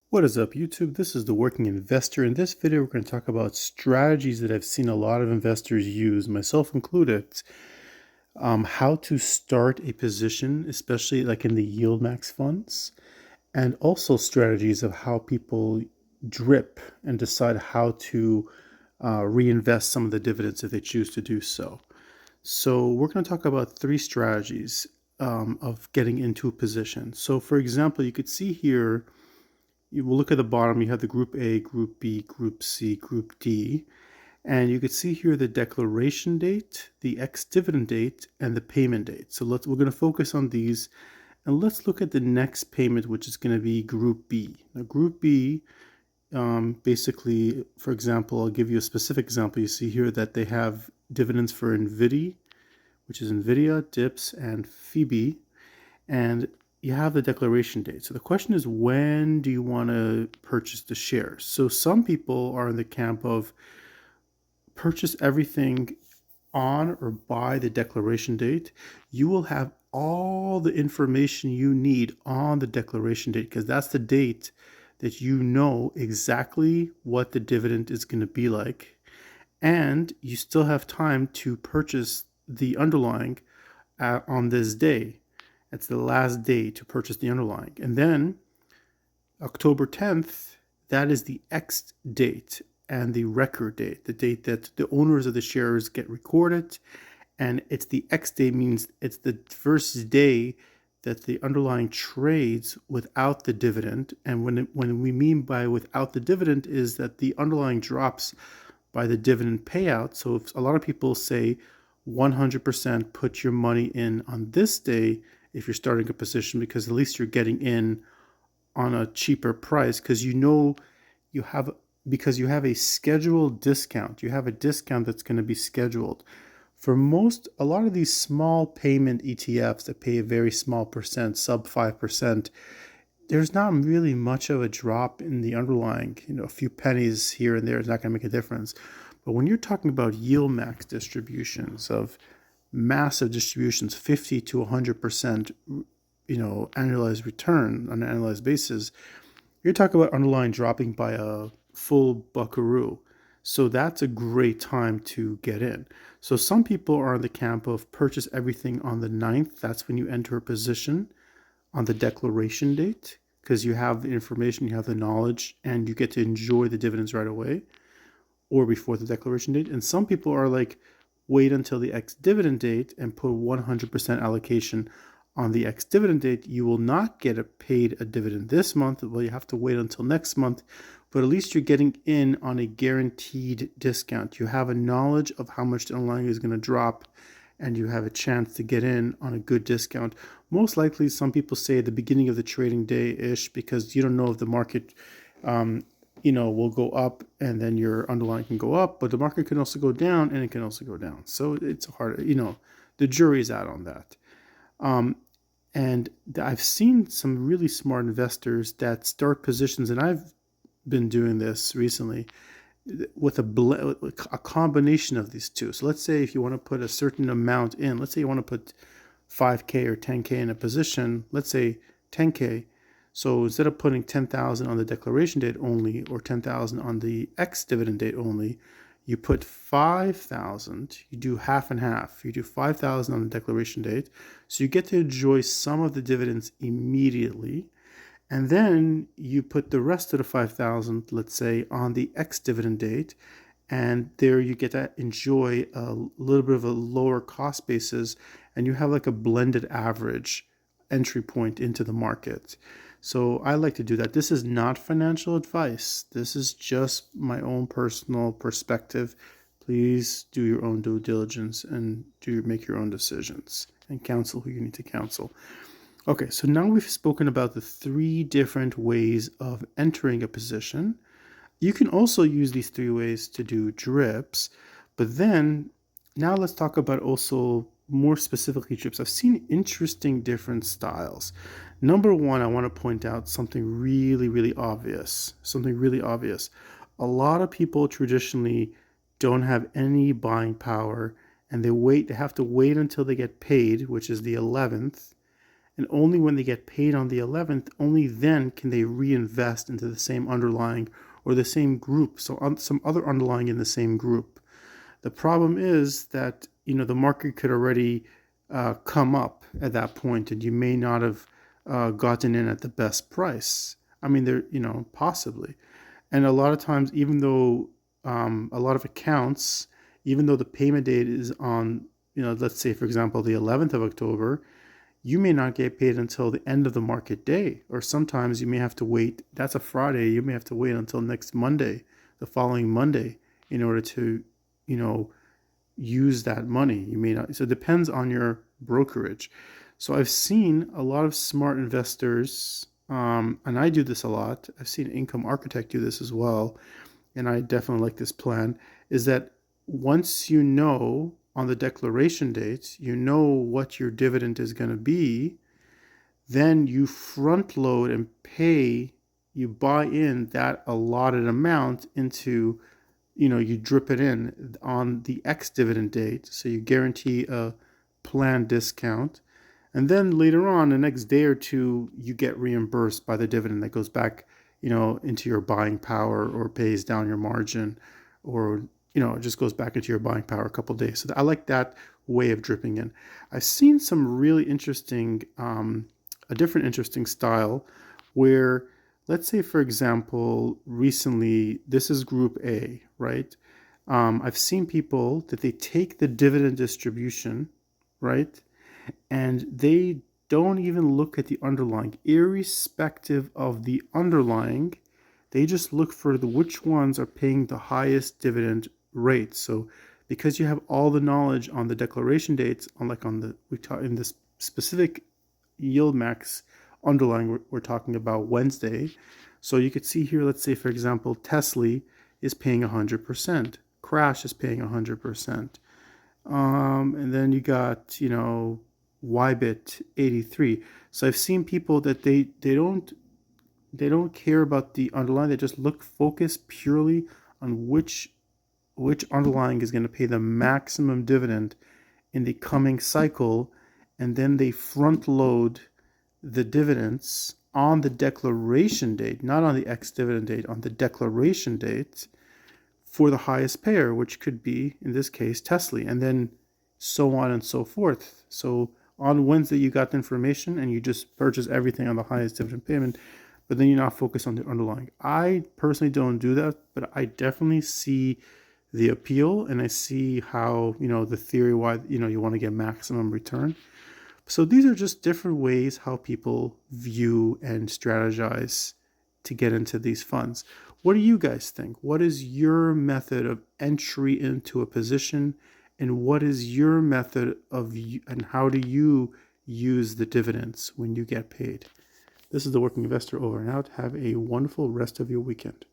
What is up, YouTube? This is the Working Investor. In this video, we're going to talk about strategies that I've seen a lot of investors use, myself included, how to start a position, especially like in the yield max funds, and also strategies of how people drip and decide how to reinvest some of the dividends if they choose to do so. So we're going to talk about three strategies of getting into a position. So for example, you could see here, you will look at the bottom, you have the group A, group B, group C, group D, and you can see here the declaration date, the ex-dividend date, and the payment date. So we're going to focus on these, and let's look at the next payment, which is going to be group B. Now group B, basically, for example, I'll give you a specific example. You see here that they have dividends for NVIDIA, which is NVIDIA, DIPS, and Phoebe, and you have the declaration date. So the question is, when do you want to purchase the shares? So some people are in the camp of purchase everything on or by the declaration date. You will have all the information you need on the declaration date because that's the date that you know exactly what the dividend is going to be like. And you still have time to purchase the underlying on this day. It's the last day to purchase the underlying. And then October 10th, that is the X date and the record date, the date that the owners of the shares get recorded. And it's the X day means it's the first day that the underlying trades without the dividend. And when we mean by without the dividend is that the underlying drops by the dividend payout. So if a lot of people say 100% put your money in on this day if you're starting a position, because at least you're getting in on a cheaper price because you know you have a scheduled discount. You have a discount that's going to be scheduled. For a lot of these small payment ETFs that pay a very small percent, sub 5%, there's not really much of a drop in the underlying. A few pennies here and there is not going to make a difference. But when you're talking about yield max distributions of massive distributions, 50 to 100%, annualized return on an annualized basis, you're talking about underlying dropping by a full buckaroo. So that's a great time to get in. So some people are in the camp of purchase everything on the 9th. That's when you enter a position on the declaration date because you have the information, you have the knowledge, and you get to enjoy the dividends right away or before the declaration date. And some people are like, wait until the ex-dividend date and put 100% allocation on the ex-dividend date. You will not get paid a dividend this month. Well, you have to wait until next month, but at least you're getting in on a guaranteed discount. You have a knowledge of how much the underlying is going to drop, and you have a chance to get in on a good discount. Most likely, some people say at the beginning of the trading day-ish because you don't know if the market will go up and then your underlying can go up, but the market can also go down and it can also go down. So it's hard, the jury's out on that. And I've seen some really smart investors that start positions, and I've been doing this recently with a combination of these two. So let's say if you want to put a certain amount in, let's say you want to put 5K or 10K in a position, let's say 10K. So instead of putting 10,000 on the declaration date only or 10,000 on the ex-dividend date only, you put 5,000, you do half and half. You do 5,000 on the declaration date. So you get to enjoy some of the dividends immediately. And then you put the rest of the 5,000, let's say, on the ex-dividend date. And there you get to enjoy a little bit of a lower cost basis. And you have like a blended average entry point into the market. So I like to do that. This is not financial advice. This is just my own personal perspective. Please do your own due diligence and make your own decisions and counsel who you need to counsel. Okay, so now we've spoken about the three different ways of entering a position. You can also use these three ways to do drips, but then now let's talk about also more specifically drips. I've seen interesting different styles. Number one, I want to point out something really, really obvious. A lot of people traditionally don't have any buying power and they have to wait until they get paid, which is the 11th. And only when they get paid on the 11th, only then can they reinvest into the same underlying or the same group, so some other underlying in the same group. The problem is that the market could already come up at that point, and you may not have gotten in at the best price. I mean, there possibly, and a lot of times, even though a lot of accounts, even though the payment date is on, let's say for example the 11th of October, you may not get paid until the end of the market day, or sometimes you may have to wait. That's a Friday. You may have to wait until next Monday, the following Monday, in order to, use that money. You may not. So it depends on your brokerage. So I've seen a lot of smart investors, and I do this a lot. I've seen Income Architect do this as well, and I definitely like this plan. Is that once you know on the declaration date, you know what your dividend is going to be, then you front load and pay, you buy in that allotted amount into, you drip it in on the X dividend date. So you guarantee a planned discount. And then later on, the next day or two, you get reimbursed by the dividend that goes back, into your buying power, or pays down your margin, or, it just goes back into your buying power a couple of days. So I like that way of dripping in. I've seen some really interesting, a different interesting style where, let's say, for example, recently, this is group A, right? I've seen people that they take the dividend distribution, right? And they don't even look at the underlying, irrespective of the underlying. They just look for which ones are paying the highest dividend rate. So because you have all the knowledge on the declaration dates, in this specific yield max underlying, we're talking about Wednesday. So you could see here, let's say for example, Tesla is paying 100%, Crash is paying 100%, and then you got Ybit 83. So I've seen people that they don't care about the underlying. They just focus purely on which underlying is going to pay the maximum dividend in the coming cycle, and then they front load the dividends on the declaration date, not on the X dividend date, on the declaration date, for the highest payer, which could be, in this case, Tesla, and then so on and so forth. So on Wednesday, you got the information and you just purchase everything on the highest dividend payment, but then you're not focused on the underlying. I personally don't do that, but I definitely see the appeal, and I see how, the theory why, you want to get maximum return. So these are just different ways how people view and strategize to get into these funds. What do you guys think? What is your method of entry into a position, and what is your method and how do you use the dividends when you get paid? This is the Working Investor over and out. Have a wonderful rest of your weekend.